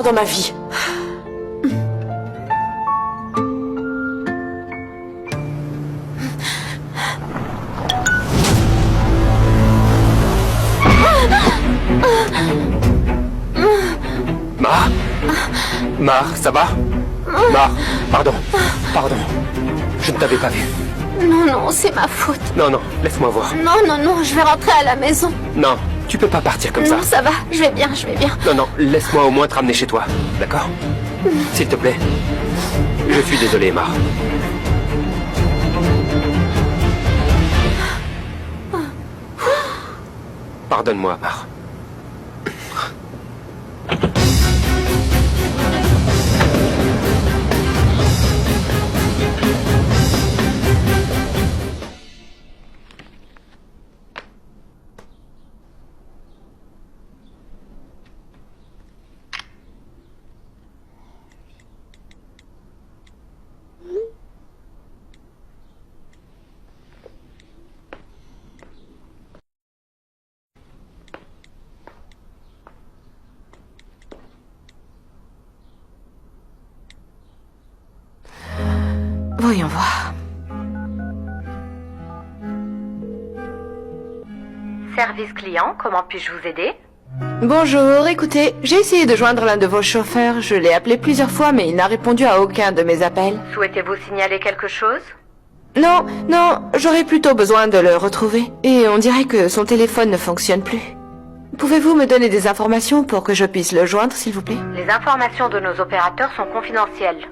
dans ma vie. Mar, ça va? Mar, pardon. Je ne t'avais pas vu. Non, non, c'est ma faute. Non, laisse-moi voir. Non, je vais rentrer à la maison. Non, tu peux pas partir comme ça. Non, ça va, je vais bien. Non, laisse-moi au moins te ramener chez toi, d'accord? S'il te plaît. Je suis désolé, Mar. Pardonne-moi, Mar. Voyons voir. Service client, comment puis-je vous aider? Bonjour, écoutez, j'ai essayé de joindre l'un de vos chauffeurs. Je l'ai appelé plusieurs fois, mais il n'a répondu à aucun de mes appels. Souhaitez-vous signaler quelque chose? Non, j'aurais plutôt besoin de le retrouver. Et on dirait que son téléphone ne fonctionne plus. Pouvez-vous me donner des informations pour que je puisse le joindre, s'il vous plaît? Les informations de nos opérateurs sont confidentielles.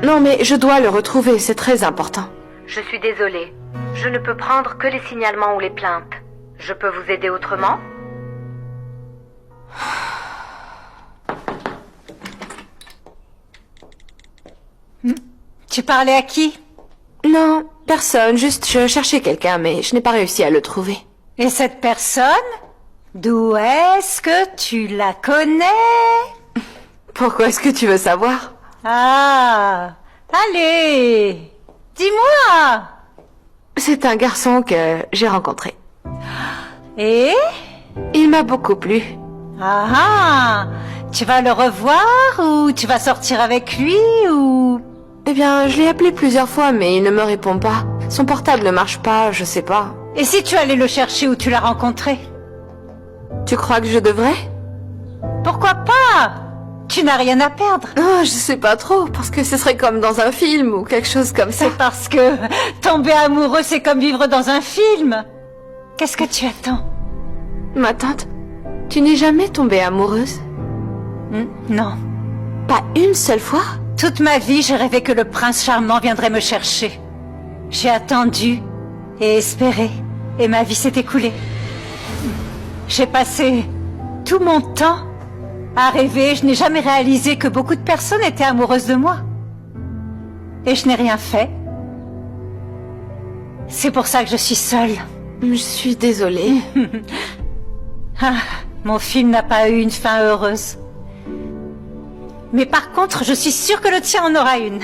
Non, mais je dois le retrouver, c'est très important. Je suis désolée. Je ne peux prendre que les signalements ou les plaintes. Je peux vous aider autrement? Tu parlais à qui? Non, personne, juste je cherchais quelqu'un, mais je n'ai pas réussi à le trouver. Et cette personne? D'où est-ce que tu la connais? Pourquoi est-ce que tu veux savoir? Ah, allez, dis-moi. C'est un garçon que j'ai rencontré. Et? Il m'a beaucoup plu. Ah, tu vas le revoir ou tu vas sortir avec lui ou... Eh bien, je l'ai appelé plusieurs fois, mais il ne me répond pas. Son portable ne marche pas, je sais pas. Et si tu allais le chercher où tu l'as rencontré? Tu crois que je devrais? Pourquoi pas? Tu n'as rien à perdre. Oh, je sais pas trop, parce que ce serait comme dans un film ou quelque chose comme ça. C'est parce que tomber amoureux, c'est comme vivre dans un film. Qu'est-ce que tu attends? Ma tante, tu n'es jamais tombée amoureuse? Non. Pas une seule fois? Toute ma vie, j'ai rêvé que le prince charmant viendrait me chercher. J'ai attendu et espéré, et ma vie s'est écoulée. J'ai passé tout mon temps à rêver. Je n'ai jamais réalisé que beaucoup de personnes étaient amoureuses de moi. Et je n'ai rien fait. C'est pour ça que je suis seule. Je suis désolée. Ah, mon film n'a pas eu une fin heureuse. Mais par contre, je suis sûre que le tien en aura une.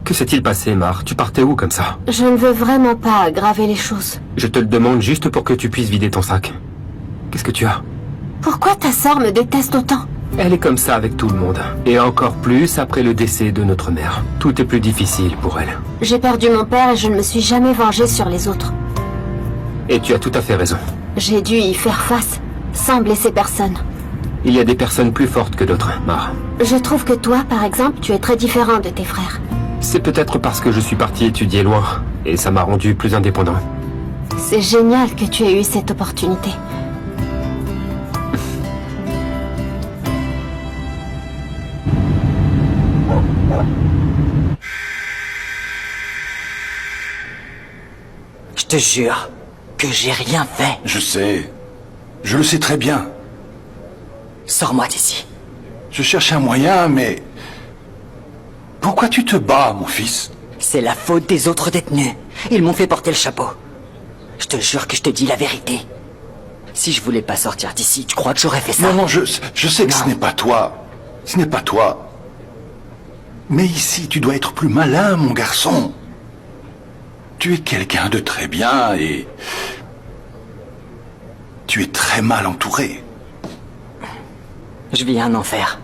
Que s'est-il passé, Mar? Tu partais où comme ça? Je ne veux vraiment pas aggraver les choses. Je te le demande juste pour que tu puisses vider ton sac. Qu'est-ce que tu as? Pourquoi ta sœur me déteste autant? Elle est comme ça avec tout le monde. Et encore plus après le décès de notre mère. Tout est plus difficile pour elle. J'ai perdu mon père et je ne me suis jamais vengée sur les autres. Et tu as tout à fait raison. J'ai dû y faire face, sans blesser personne. Il y a des personnes plus fortes que d'autres, Mar. Je trouve que toi, par exemple, tu es très différent de tes frères. C'est peut-être parce que je suis parti étudier loin. Et ça m'a rendu plus indépendant. C'est génial que tu aies eu cette opportunité. Je te jure que j'ai rien fait. Je sais. Je le sais très bien. Sors-moi d'ici. Je cherche un moyen, mais... Pourquoi tu te bats, mon fils? C'est la faute des autres détenus. Ils m'ont fait porter le chapeau. Je te jure que je te dis la vérité. Si je voulais pas sortir d'ici, tu crois que j'aurais fait ça? Non, je sais que ce n'est pas toi. Ce n'est pas toi. Mais ici, tu dois être plus malin, mon garçon. Tu es quelqu'un de très bien et... tu es très mal entouré. Je vis un enfer.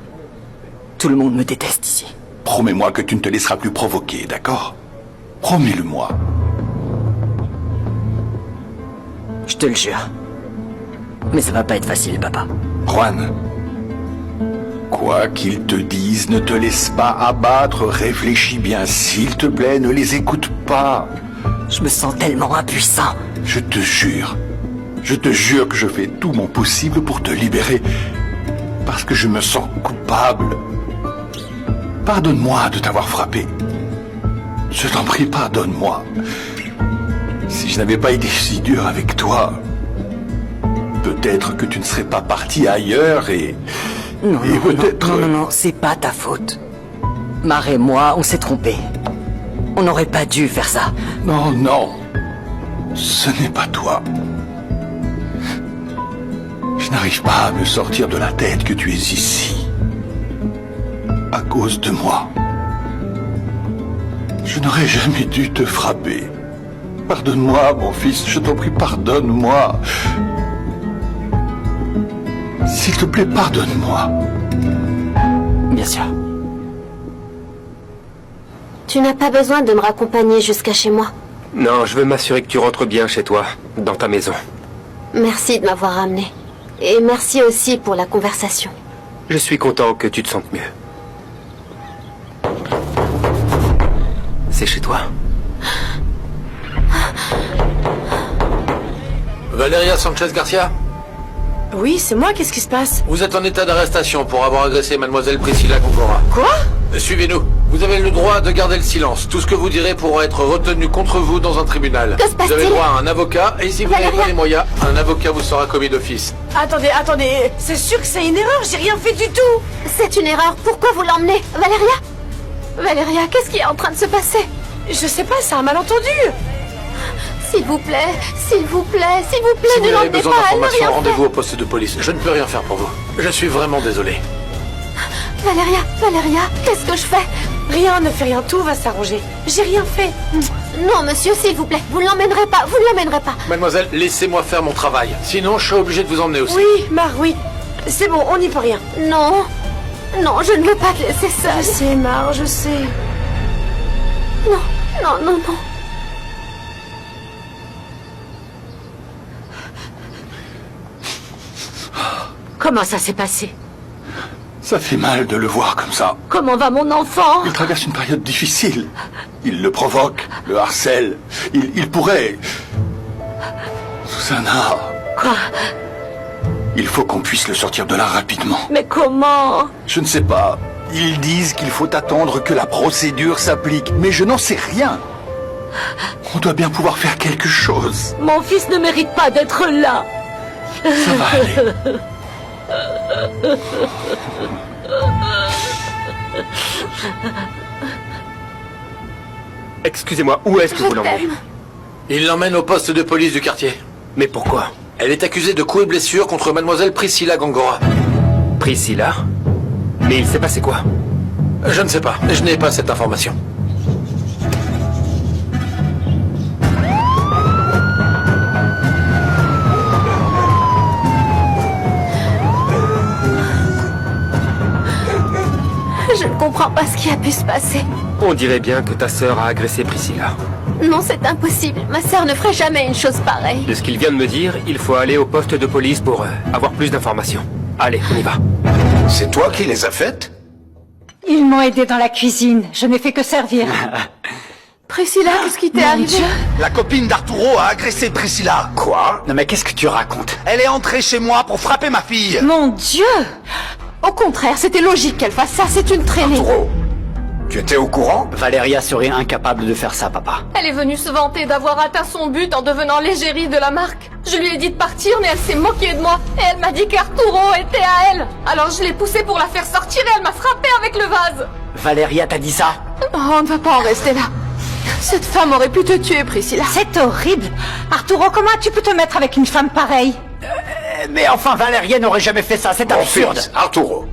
Tout le monde me déteste ici. Promets-moi que tu ne te laisseras plus provoquer, d'accord? Promets-le-moi. Je te le jure. Mais ça va pas être facile, papa. Juan, quoi qu'ils te disent, ne te laisse pas abattre, réfléchis bien, s'il te plaît, ne les écoute pas. Je me sens tellement impuissant. Je te jure que je fais tout mon possible pour te libérer, parce que je me sens coupable. Pardonne-moi de t'avoir frappé. Je t'en prie, pardonne-moi. Si je n'avais pas été si dur avec toi, peut-être que tu ne serais pas parti ailleurs et... Non, et peut-être... non, c'est pas ta faute. Mar et moi, on s'est trompés. On n'aurait pas dû faire ça. Non, ce n'est pas toi. Je n'arrive pas à me sortir de la tête que tu es ici. À cause de moi. Je n'aurais jamais dû te frapper. Pardonne-moi, mon fils, je t'en prie, pardonne-moi. S'il te plaît, pardonne-moi. Bien sûr. Tu n'as pas besoin de me raccompagner jusqu'à chez moi. Non, je veux m'assurer que tu rentres bien chez toi, dans ta maison. Merci de m'avoir ramené. Et merci aussi pour la conversation. Je suis content que tu te sentes mieux. C'est chez toi. Valeria Sanchez Garcia, Oui, c'est moi, qu'est-ce qui se passe? vous êtes en état d'arrestation pour avoir agressé mademoiselle Priscilla Gongora. Quoi? Suivez-nous. Vous avez le droit de garder le silence. Tout ce que vous direz pourra être retenu contre vous dans un tribunal. Que se passe-t-il? Vous avez droit à un avocat et si vous n'avez Valeria. pas les moyens, un avocat vous sera commis d'office. Attendez, c'est sûr que c'est une erreur, j'ai rien fait du tout! C'est une erreur. Pourquoi vous l'emmenez, Valeria, qu'est-ce qui est en train de se passer? Je sais pas, c'est un malentendu! S'il vous plaît, Si ne vous avez l'emmenez besoin pas, elle n'a d'informations, rien rendez-vous au poste de police. Je ne peux rien faire pour vous. Je suis vraiment désolé. fait. Valeria, qu'est-ce que je fais? Rien, ne fais rien, tout va s'arranger. J'ai rien fait. Non, monsieur, s'il vous plaît, vous ne l'emmènerez pas. Mademoiselle, laissez-moi faire mon travail. Sinon, je serai obligé de vous emmener aussi. Oui, Mar, oui. C'est bon, on n'y peut rien. Non, je ne veux pas te laisser Je seule. sais, Mar, je sais. Non. Comment ça s'est passé? Ça fait mal de le voir comme ça. Comment va mon enfant? Il traverse une période difficile. Il le provoque, le harcèle. Il pourrait... Susanna... Quoi? Il faut qu'on puisse le sortir de là rapidement. Mais comment? Je ne sais pas. Ils disent qu'il faut attendre que la procédure s'applique, mais je n'en sais rien. On doit bien pouvoir faire quelque chose. Mon fils ne mérite pas d'être là. Ça va aller. Excusez-moi, où est-ce que vous l'emmenez? Il l'emmène au poste de police du quartier. Mais pourquoi? Elle est accusée de coups et blessures contre mademoiselle Priscilla Gongora. Priscilla? Mais il s'est passé quoi? Je ne sais pas. Je n'ai pas cette information. Je ne comprends pas ce qui a pu se passer. On dirait bien que ta sœur a agressé Priscilla. Non, c'est impossible. Ma sœur ne ferait jamais une chose pareille. De ce qu'il vient de me dire, il faut aller au poste de police pour avoir plus d'informations. Allez, on y va. C'est toi qui les as faites? Ils m'ont aidé dans la cuisine. Je n'ai fait que servir. Priscilla, qu'est-ce qui t'est arrivé? La copine d'Arturo a agressé Priscilla. Quoi? Non mais qu'est-ce que tu racontes? Elle est entrée chez moi pour frapper ma fille. Mon Dieu! Au contraire, c'était logique qu'elle fasse ça, c'est une traînée. Arturo, tu étais au courant? Valeria serait incapable de faire ça, papa. Elle est venue se vanter d'avoir atteint son but en devenant l'égérie de la marque. Je lui ai dit de partir, mais elle s'est moquée de moi. Et elle m'a dit qu'Arturo était à elle. Alors je l'ai poussée pour la faire sortir et elle m'a frappée avec le vase. Valeria t'a dit ça? Oh, on ne va pas en rester là. Cette femme aurait pu te tuer, Priscilla. C'est horrible. Arturo, comment tu peux te mettre avec une femme pareille? Mais enfin, Valeria n'aurait jamais fait ça, c'est Mon absurde. fils, Arturo.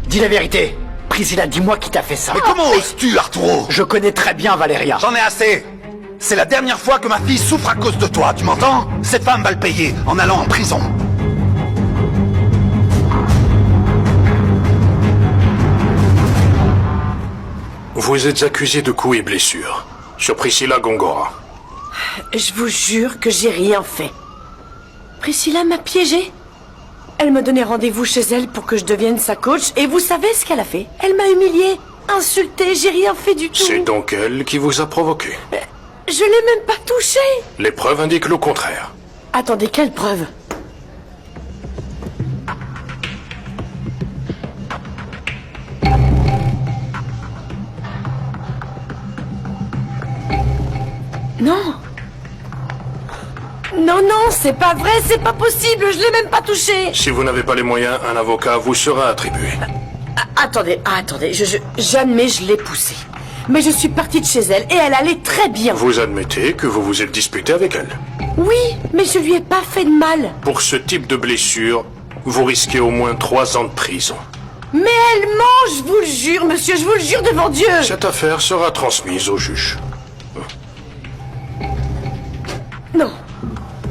Dis la vérité. Priscilla, dis-moi qui t'a fait ça. Mais comment oses-tu, Arturo? Je connais très bien Valéria. J'en ai assez. C'est la dernière fois que ma fille souffre à cause de toi, tu m'entends? Cette femme va le payer en allant en prison. Vous êtes accusé de coups et blessures sur Priscilla Gongora. Je vous jure que j'ai rien fait. Priscilla m'a piégée. Elle m'a donné rendez-vous chez elle pour que je devienne sa coach, et vous savez ce qu'elle a fait? Elle m'a humiliée, insultée, j'ai rien fait du tout. C'est donc elle qui vous a provoqué. Je l'ai même pas touchée. Les preuves indiquent le contraire. Attendez, quelle preuve? Non. Non, non, c'est pas vrai, c'est pas possible, je l'ai même pas touché. Si vous n'avez pas les moyens, un avocat vous sera attribué. Attendez, j'admets, je l'ai poussée. Mais je suis partie de chez elle et elle allait très bien. Vous admettez que vous vous êtes disputé avec elle. Oui, mais je lui ai pas fait de mal. Pour ce type de blessure, vous risquez au moins 3 ans de prison. Mais elle ment, je vous le jure, monsieur, je vous le jure devant Dieu. Cette affaire sera transmise au juge. Non.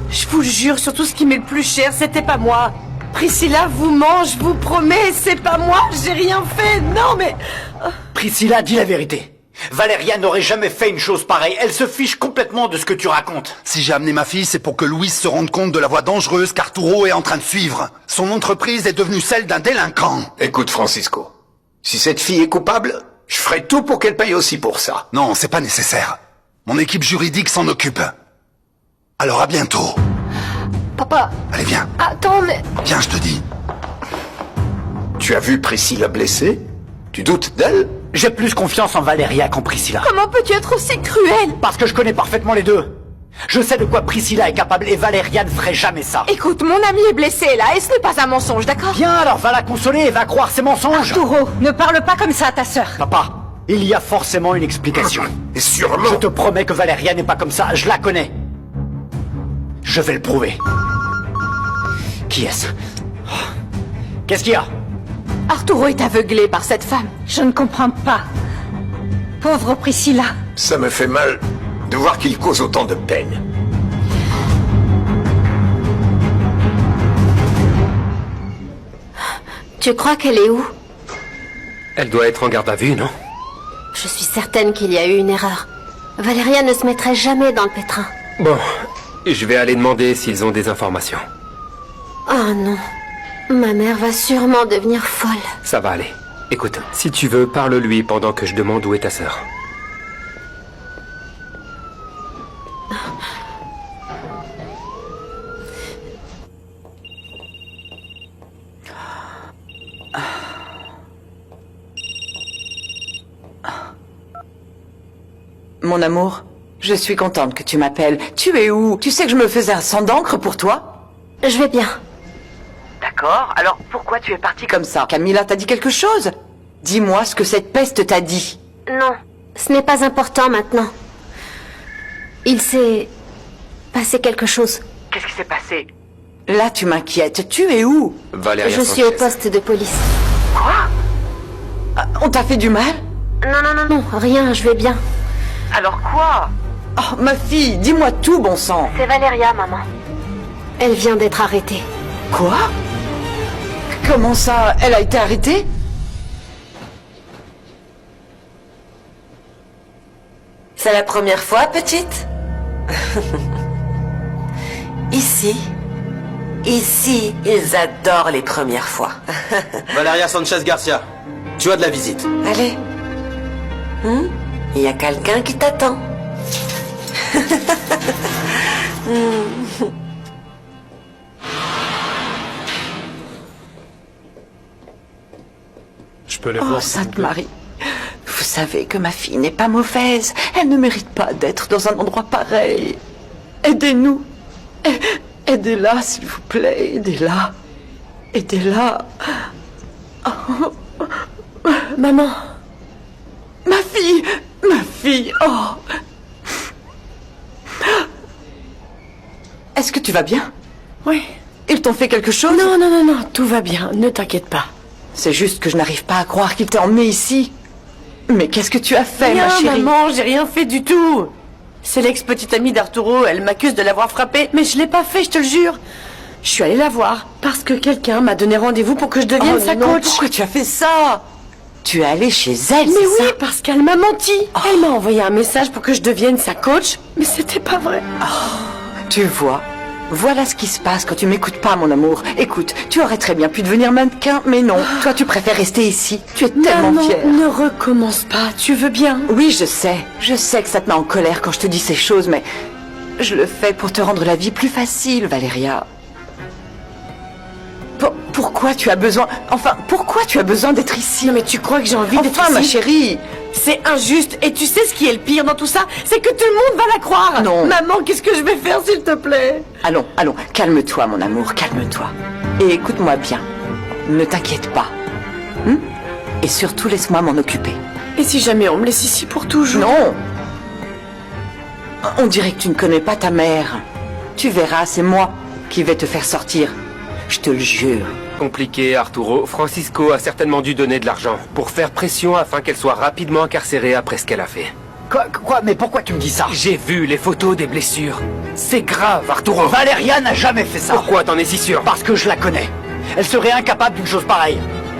Je vous le jure, sur tout ce qui m'est le plus cher, c'était pas moi. Priscilla vous ment, je vous promets, c'est pas moi, j'ai rien fait, non mais... Priscilla, dis la vérité. Valéria n'aurait jamais fait une chose pareille. Elle se fiche complètement de ce que tu racontes. Si j'ai amené ma fille, c'est pour que Louise se rende compte de la voie dangereuse qu'Arturo est en train de suivre. Son entreprise est devenue celle d'un délinquant. Écoute, Francisco, si cette fille est coupable, je ferai tout pour qu'elle paye aussi pour ça. Non, c'est pas nécessaire. Mon équipe juridique s'en occupe. Alors à bientôt. Papa. Allez, viens. Attends, mais... Viens, je te dis. Tu as vu Priscilla blessée? Tu doutes d'elle? J'ai plus confiance en Valéria qu'en Priscilla. Comment peux-tu être aussi cruel? Parce que je connais parfaitement les deux. Je sais de quoi Priscilla est capable et Valéria ne ferait jamais ça. Écoute, mon ami est blessé là et ce n'est pas un mensonge, d'accord? Bien, alors va la consoler et va croire ses mensonges. Arturo, ne parle pas comme ça à ta sœur. Papa, il y a forcément une explication. Et sûrement. Je te promets que Valéria n'est pas comme ça, je la connais. Je vais le prouver. Qui est-ce? Qu'est-ce qu'il y a? Arturo est aveuglé par cette femme. Je ne comprends pas. Pauvre Priscilla. Ça me fait mal de voir qu'il cause autant de peine. Tu crois qu'elle est où? Elle doit être en garde à vue, non? Je suis certaine qu'il y a eu une erreur. Valéria ne se mettrait jamais dans le pétrin. Bon, je vais aller demander s'ils ont des informations. Oh non. Ma mère va sûrement devenir folle. Ça va aller. Écoute, si tu veux, parle-lui pendant que je demande où est ta sœur. Mon amour, je suis contente que tu m'appelles. Tu es où? Tu sais que je me faisais un sang d'encre pour toi? Je vais bien. D'accord, alors pourquoi tu es partie comme ça? Camilla t'a dit quelque chose? Dis-moi ce que cette peste t'a dit. Non, ce n'est pas important maintenant. Il s'est passé quelque chose. Qu'est-ce qui s'est passé? Là, tu m'inquiètes. Tu es où? Valéria Je suis au poste de police. Quoi? On t'a fait du mal? Non, rien, je vais bien. Alors quoi? Oh, ma fille, dis-moi tout, bon sang. C'est Valéria, maman. Elle vient d'être arrêtée. Quoi? Comment ça? Elle a été arrêtée? C'est la première fois, petite? Ici, ils adorent les premières fois. Valeria Sanchez Garcia, tu as de la visite. Allez. Il y a quelqu'un qui t'attend. Je peux les Oh, voir, Sainte Marie, vous savez que ma fille n'est pas mauvaise. Elle ne mérite pas d'être dans un endroit pareil. Aidez-nous. Aidez-la, s'il vous plaît. Aidez-la. Aidez-la. Oh. Maman. Ma fille. Ma fille. Oh. Est-ce que tu vas bien? Oui. Ils t'ont fait quelque chose? Non, tout va bien, ne t'inquiète pas. C'est juste que je n'arrive pas à croire qu'il t'ait emmené ici. Mais qu'est-ce que tu as fait, Rien, ma chérie? maman, j'ai rien fait du tout. C'est l'ex-petite amie d'Arturo, elle m'accuse de l'avoir frappé, mais je l'ai pas fait, je te le jure. Je suis allée la voir parce que quelqu'un m'a donné rendez-vous pour que je devienne sa non, coach. pourquoi tu as fait ça? Tu es allée chez elle, Mais c'est oui, ça? parce qu'elle m'a menti. Elle m'a envoyé un message pour que je devienne sa coach, mais c'était pas vrai. Tu vois, voilà ce qui se passe quand tu m'écoutes pas, mon amour. Écoute, tu aurais très bien pu devenir mannequin, mais non. Toi, tu préfères rester ici. Tu es tellement Maman, fière. ne recommence pas, tu veux bien? Oui, je sais. Je sais que ça te met en colère quand je te dis ces choses, mais je le fais pour te rendre la vie plus facile, Valéria. Pourquoi tu as besoin... Enfin, pourquoi tu as besoin d'être ici? Non, mais tu crois que j'ai envie d'être Enfin, ici? ma chérie. C'est injuste. Et tu sais ce qui est le pire dans tout ça? C'est que tout le monde va la croire. Non. Maman, qu'est-ce que je vais faire, s'il te plaît? Allons, calme-toi, mon amour, calme-toi. Et écoute-moi bien. Ne t'inquiète pas. Et surtout, laisse-moi m'en occuper. Et si jamais on me laisse ici pour toujours? Non. On dirait que tu ne connais pas ta mère. Tu verras, c'est moi qui vais te faire sortir. Je te le jure. Compliqué, Arturo. Francisco a certainement dû donner de l'argent pour faire pression afin qu'elle soit rapidement incarcérée après ce qu'elle a fait. Quoi? Mais pourquoi tu me dis ça? J'ai vu les photos des blessures. C'est grave, Arturo. Valéria n'a jamais fait ça. Pourquoi t'en es si sûr? Parce que je la connais. Elle serait incapable d'une chose pareille.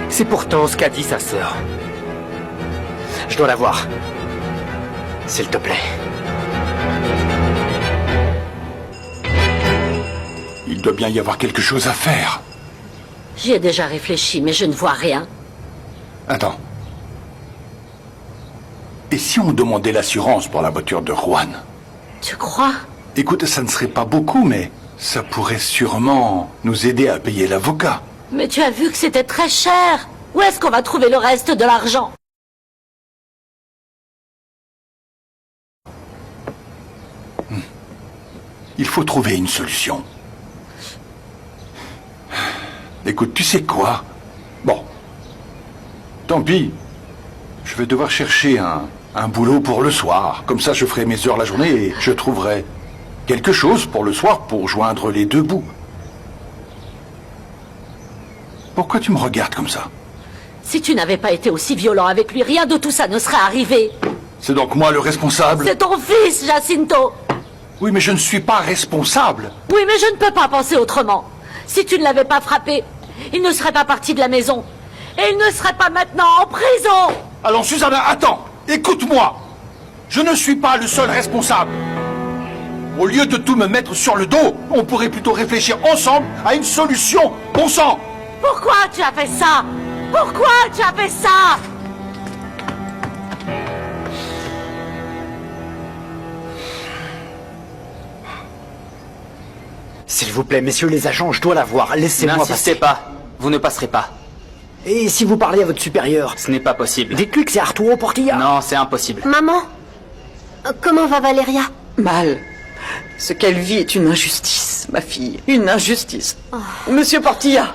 C'est pourtant ce qu'a dit sa sœur. Je dois la voir. S'il te plaît. Il doit bien y avoir quelque chose à faire. J'y ai déjà réfléchi, mais je ne vois rien. Attends. Et si on demandait l'assurance pour la voiture de Juan? Tu crois? Écoute, ça ne serait pas beaucoup, mais ça pourrait sûrement nous aider à payer l'avocat. Mais tu as vu que c'était très cher. Où est-ce qu'on va trouver le reste de l'argent? Il faut trouver une solution. Écoute, tu sais quoi? Bon. Tant pis. Je vais devoir chercher un boulot pour le soir. Comme ça, je ferai mes heures la journée et je trouverai quelque chose pour le soir pour joindre les deux bouts. Pourquoi tu me regardes comme ça? Si tu n'avais pas été aussi violent avec lui, rien de tout ça ne serait arrivé. C'est donc moi le responsable? C'est ton fils, Jacinto. Oui, mais je ne suis pas responsable. Oui, mais je ne peux pas penser autrement. Si tu ne l'avais pas frappé, il ne serait pas parti de la maison. Et il ne serait pas maintenant en prison. Alors, Susanna, attends. Écoute-moi. Je ne suis pas le seul responsable. Au lieu de tout me mettre sur le dos, on pourrait plutôt réfléchir ensemble à une solution. Bon sang. Pourquoi tu as fait ça? Pourquoi tu as fait ça? S'il vous plaît, messieurs les agents, je dois la voir. Laissez-moi passer. N'insistez pas. Vous ne passerez pas. Et si vous parlez à votre supérieur? Ce n'est pas possible. Dites-lui que c'est Arturo Portilla. Non, c'est impossible. Maman, comment va Valéria? Mal. Ce qu'elle vit est une injustice, ma fille. Une injustice. Monsieur Portilla.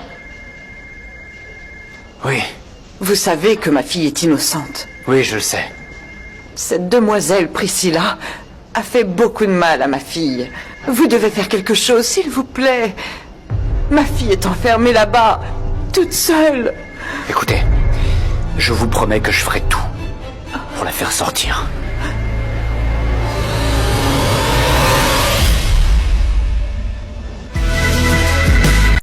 Oui. Vous savez que ma fille est innocente. Oui, je le sais. Cette demoiselle, Priscilla, a fait beaucoup de mal à ma fille. Vous devez faire quelque chose, s'il vous plaît. Ma fille est enfermée là-bas, toute seule. Écoutez, je vous promets que je ferai tout pour la faire sortir.